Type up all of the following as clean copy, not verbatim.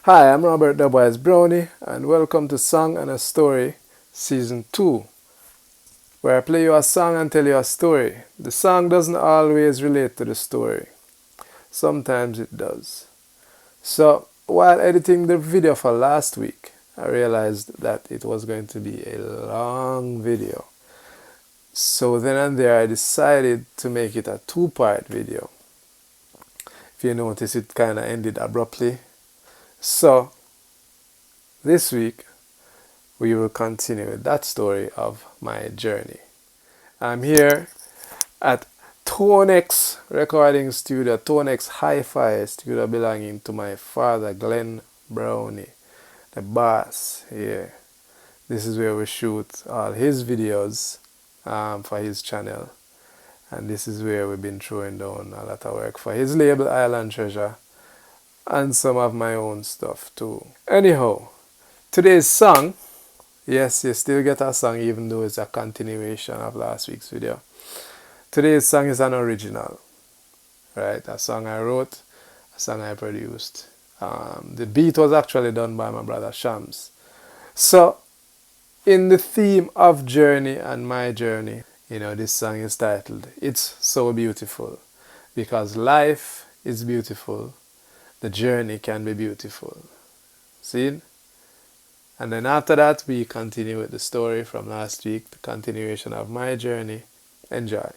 Hi, I'm Robert Dubwise Browne, and welcome to Song and a Story Season 2, where I play you a song and tell you a story. The song doesn't always relate to the story, sometimes it does. So, while editing the video for last week, I realized that it was going to be a long video. So then and there, I decided to make it a two-part video. If you notice, it kind of ended abruptly. So, this week, we will continue with that story of my journey. I'm here at Tonex Recording Studio, Tonex Hi-Fi Studio belonging to my father, Glenn Browne, the boss here. This is where we shoot all his videos for his channel. And this is where we've been throwing down a lot of work for his label, Island Treasure, and some of my own stuff too. Anyhow, today's song, yes, you still get a song even though it's a continuation of last week's video. Today's song is an original, right? A song I wrote, a song I produced. The beat was actually done by my brother Shams. So, in the theme of journey and my journey, this song is titled, It's So Beautiful. Because life is beautiful, the journey can be beautiful. See? And then after that, we continue with the story from last week, the continuation of my journey. Enjoy.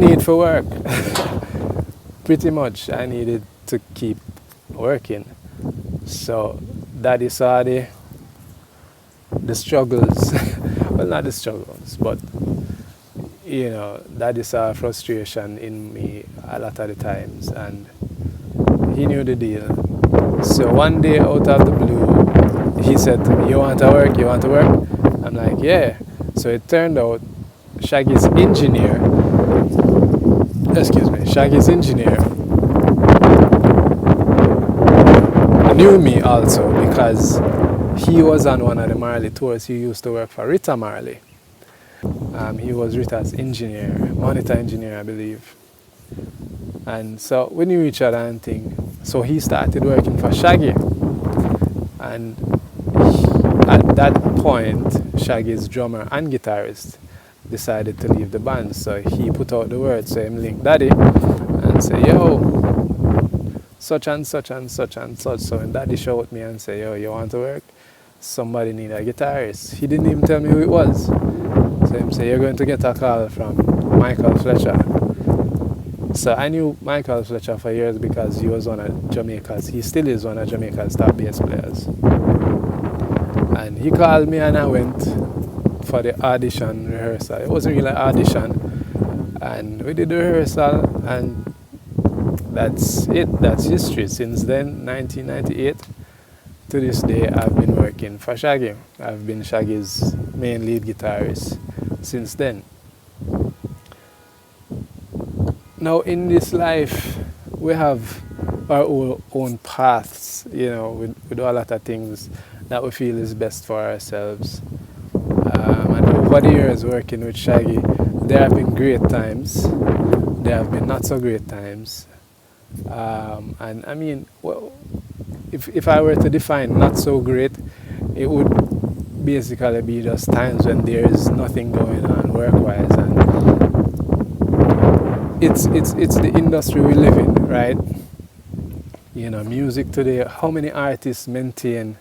need for work. Pretty much, I needed to keep working. So Daddy saw the struggles. Well, not the struggles, but Daddy saw frustration in me a lot of the times, and he knew the deal. So one day, out of the blue, he said, "You want to work? You want to work?" I'm like, "Yeah." So it turned out Shaggy's engineer knew me also, because he was on one of the Marley tours. He used to work for Rita Marley. He was Rita's engineer, monitor engineer, I believe. And so we knew each other and thing. So he started working for Shaggy. And at that point, Shaggy's drummer and guitarist decided to leave the band. So he put out the word, so him link Daddy and say, "Yo, such and such and such and such." So when Daddy showed me and say, "Yo, you want to work? Somebody need a guitarist." He didn't even tell me who it was. So him say, "You're going to get a call from Michael Fletcher." So I knew Michael Fletcher for years because he was one of Jamaica's, he still is one of Jamaica's top bass players. And he called me and I went for the audition rehearsal. It wasn't really an audition. And we did the rehearsal, and that's it. That's history. Since then, 1998, to this day, I've been working for Shaggy. I've been Shaggy's main lead guitarist since then. Now, in this life, we have our own paths, we do a lot of things that we feel is best for ourselves. And over the years working with Shaggy, there have been great times, there have been not so great times. And I mean, well, if I were to define not so great, it would basically be just times when there is nothing going on work-wise, and it's the industry we live in, right? Music today, how many artists maintain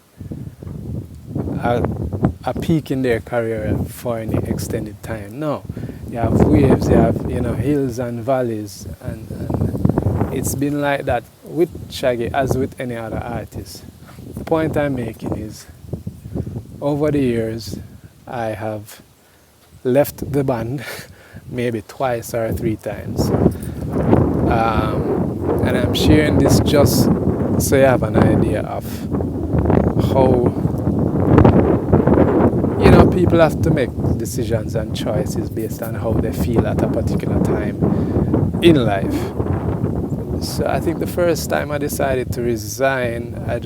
a peak in their career for any extended time? No. You have waves, you have hills and valleys, and it's been like that with Shaggy as with any other artist. The point I'm making is, over the years, I have left the band maybe twice or three times. And I'm sharing this just so you have an idea of how people have to make decisions and choices based on how they feel at a particular time in life. So I think the first time I decided to resign, I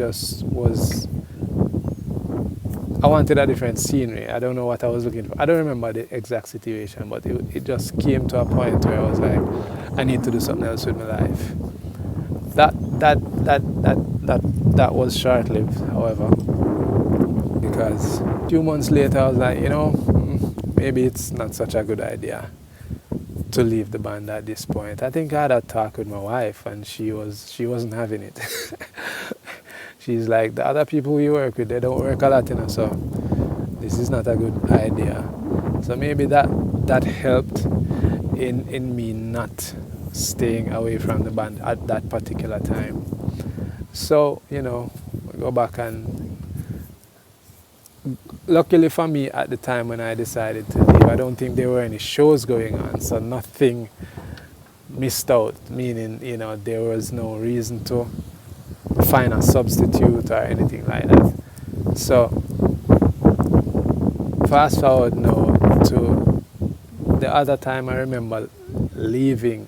wanted a different scenery. I don't know what I was looking for. I don't remember the exact situation, but it just came to a point where I was like, I need to do something else with my life. That was short-lived, however, because a few months later I was like, maybe it's not such a good idea to leave the band at this point. I think I had a talk with my wife, and she wasn't having it. She's like, the other people we work with, they don't work a lot, so this is not a good idea. So maybe that helped in me not staying away from the band at that particular time. So, go back, and luckily for me at the time when I decided to leave, I don't think there were any shows going on, so nothing missed out, meaning, there was no reason to find a substitute or anything like that. So, fast forward now to the other time I remember leaving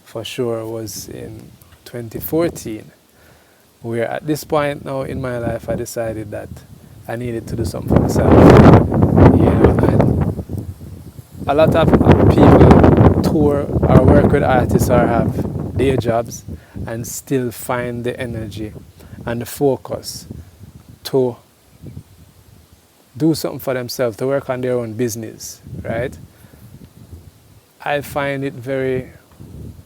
for sure was in 2014, where at this point now in my life I decided that I needed to do something for myself. And a lot of people tour or work with artists or have day jobs and still find the energy and the focus to do something for themselves, to work on their own business, right? I find it very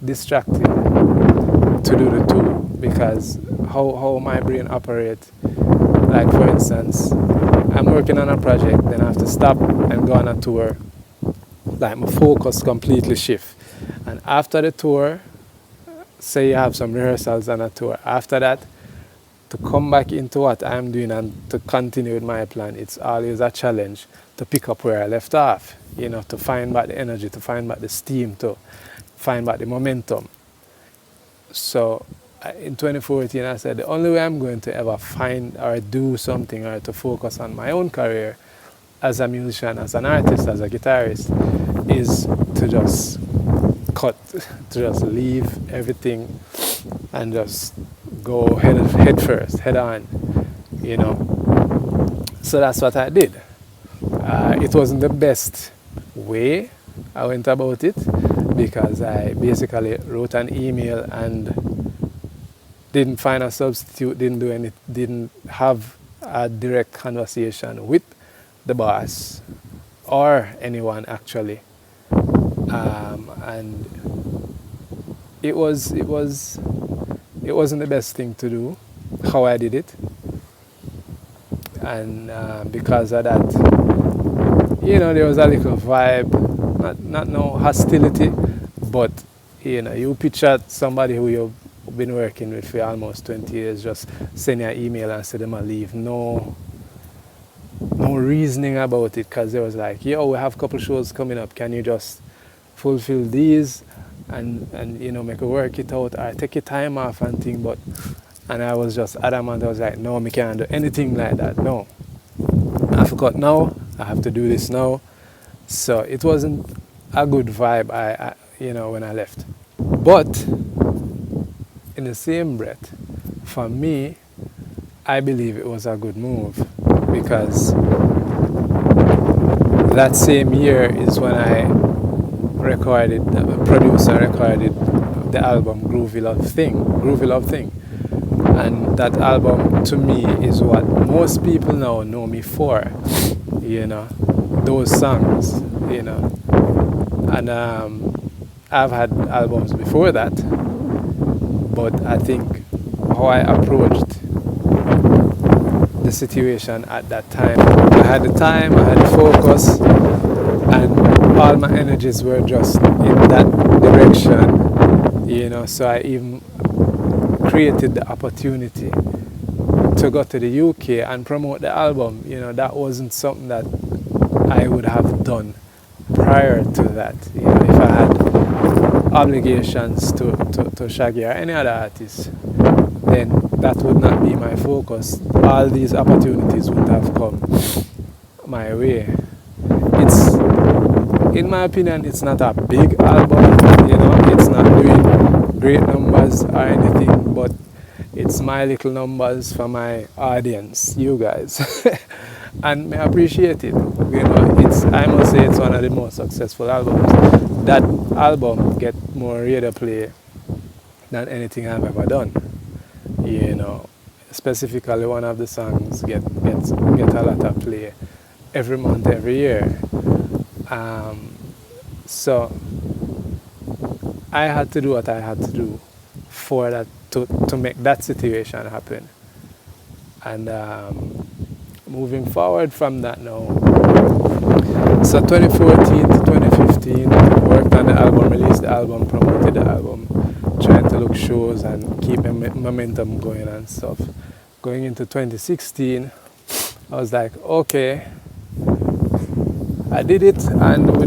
distracting to do the two, because how my brain operates. Like, for instance, I'm working on a project, then I have to stop and go on a tour. Like, my focus completely shifts. And after the tour, say you have some rehearsals on a tour, after that, to come back into what I'm doing and to continue with my plan, it's always a challenge to pick up where I left off, to find back the energy, to find back the steam, to find back the momentum. So in 2014, I said the only way I'm going to ever find or do something or to focus on my own career as a musician, as an artist, as a guitarist, is to just cut, to just leave everything and just go head first, head on, So that's what I did. It wasn't the best way I went about it, because I basically wrote an email and didn't find a substitute, didn't have a direct conversation with the boss or anyone actually, and it wasn't the best thing to do how I did it, and because of that, there was a little vibe, not no hostility, but you picture somebody who you've been working with for almost 20 years, just send you an email and say them to leave. No reasoning about it, because they was like, yo, we have a couple shows coming up, can you just fulfill these and make it work it out, or take your time off and thing. And I was just adamant. I was like, no, I can't do anything like that. No, I forgot now, I have to do this now. So it wasn't a good vibe I when I left. But in the same breath, for me, I believe it was a good move, because that same year is when I produced and recorded the album Groovy Love Thing. And that album, to me, is what most people now know me for, those songs, And I've had albums before that, but I think how I approached the situation at that time, I had the time, I had the focus, and all my energies were just in that direction, so I even created the opportunity to go to the UK and promote the album. That wasn't something that I would have done prior to that. If I had obligations to Shaggy or any other artist, then that would not be my focus. All these opportunities would have come my way. In my opinion, it's not a big album, it's not doing great numbers or anything, but it's my little numbers for my audience, you guys. And I appreciate it. I must say it's one of the most successful albums. That album get more radio play than anything I've ever done. Specifically one of the songs get a lot of play every month, every year. So I had to do what I had to do for that to make that situation happen. And moving forward from that now, so 2014 to 2015, worked on the album, released the album, promoted the album, trying to look shows and keep momentum going and stuff. Going into 2016, I was like, okay, I did it and we're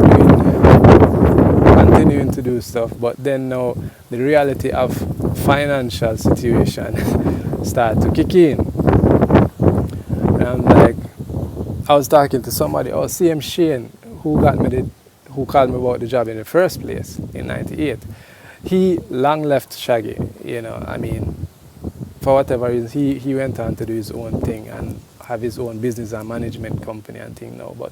continuing to do stuff, but then now the reality of financial situation started to kick in. And I'm like, I was talking to somebody, CM Shane, who called me about the job in the first place in '98. He long left Shaggy, for whatever reason, he went on to do his own thing and have his own business and management company and thing now. But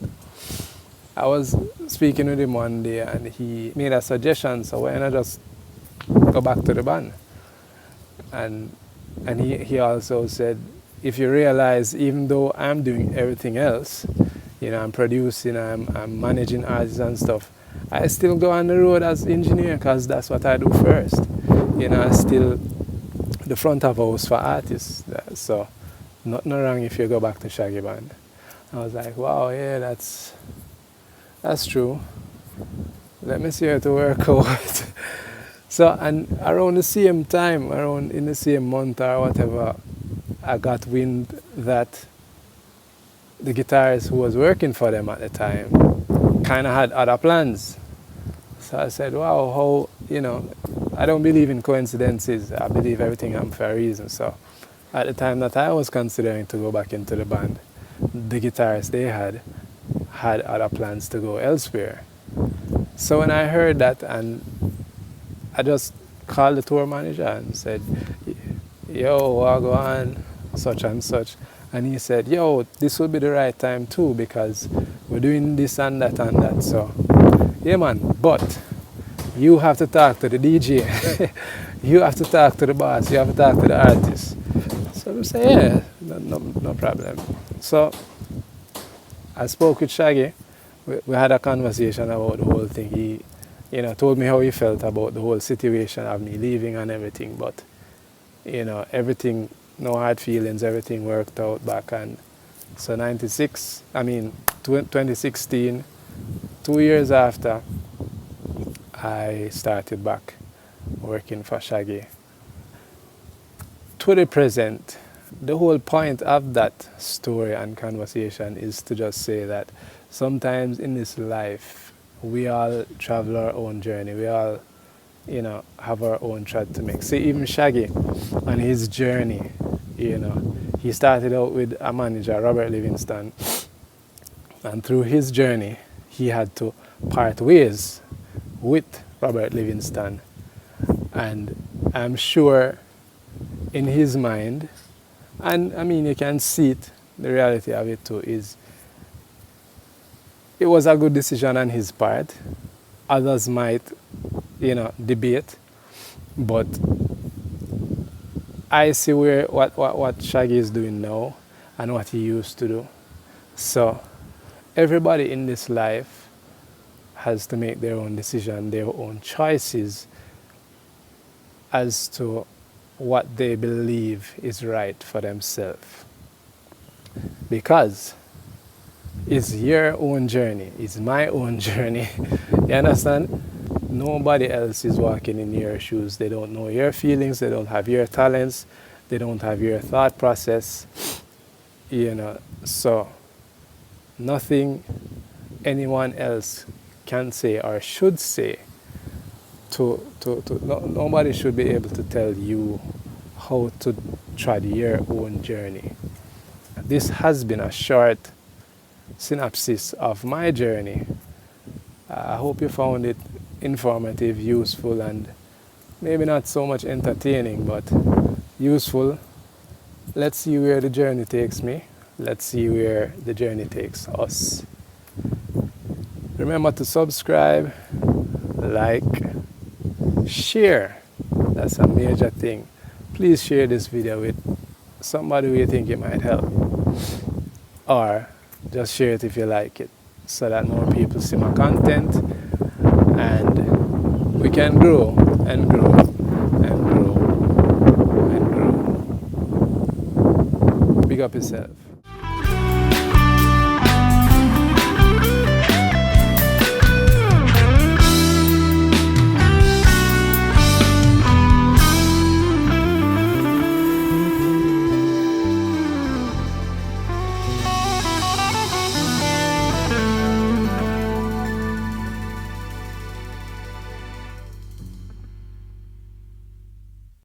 I was speaking with him one day and he made a suggestion, so why not just go back to the band? And he also said, if you realize, even though I'm doing everything else, I'm producing, I'm managing artists and stuff, I still go on the road as engineer, because that's what I do first. I still the front of house for artists. So nothing wrong if you go back to Shaggy Band. I was like, wow, yeah, that's true. let me see how to work out. So, and around the same time, around in the same month or whatever, I got wind that the guitarist who was working for them at the time kind of had other plans. So I said, wow, how, I don't believe in coincidences. I believe everything happens for a reason. So at the time that I was considering to go back into the band, the guitarist they had other plans to go elsewhere. So when I heard that, and I just called the tour manager and said, yo, what go on, such and such. And he said, yo, this will be the right time too, because we're doing this and that and that. So, yeah, man, but you have to talk to the DJ. You have to talk to the boss. You have to talk to the artist. So we say, yeah, no problem. So I spoke with Shaggy. We had a conversation about the whole thing. He, told me how he felt about the whole situation of me leaving and everything. But, everything, no hard feelings, everything worked out back. And so 2016, 2 years after, I started back working for Shaggy. To the present, the whole point of that story and conversation is to just say that sometimes in this life, we all travel our own journey. We all, have our own track to make. See, even Shaggy, on his journey, he started out with a manager, Robert Livingston, and through his journey, he had to part ways with Robert Livingston. And I'm sure in his mind, and I mean, you can see it, the reality of it too is, it was a good decision on his part. Others might, debate, but I see what Shaggy is doing now and what he used to do. So everybody in this life has to make their own decision, their own choices as to what they believe is right for themselves. Because it's your own journey, it's my own journey. You understand? Nobody else is walking in your shoes. They don't know your feelings, they don't have your talents, they don't have your thought process. So nothing anyone else can say or should say nobody should be able to tell you how to tread your own journey. This has been a short synopsis of my journey. I hope you found it informative, useful, and maybe not so much entertaining, but useful. Let's see where the journey takes me. Let's see where the journey takes us. Remember to subscribe, like, share. That's a major thing. Please share this video with somebody who you think it might help. Or just share it if you like it, so that more people see my content and we can grow and grow and grow and grow. Big up yourself.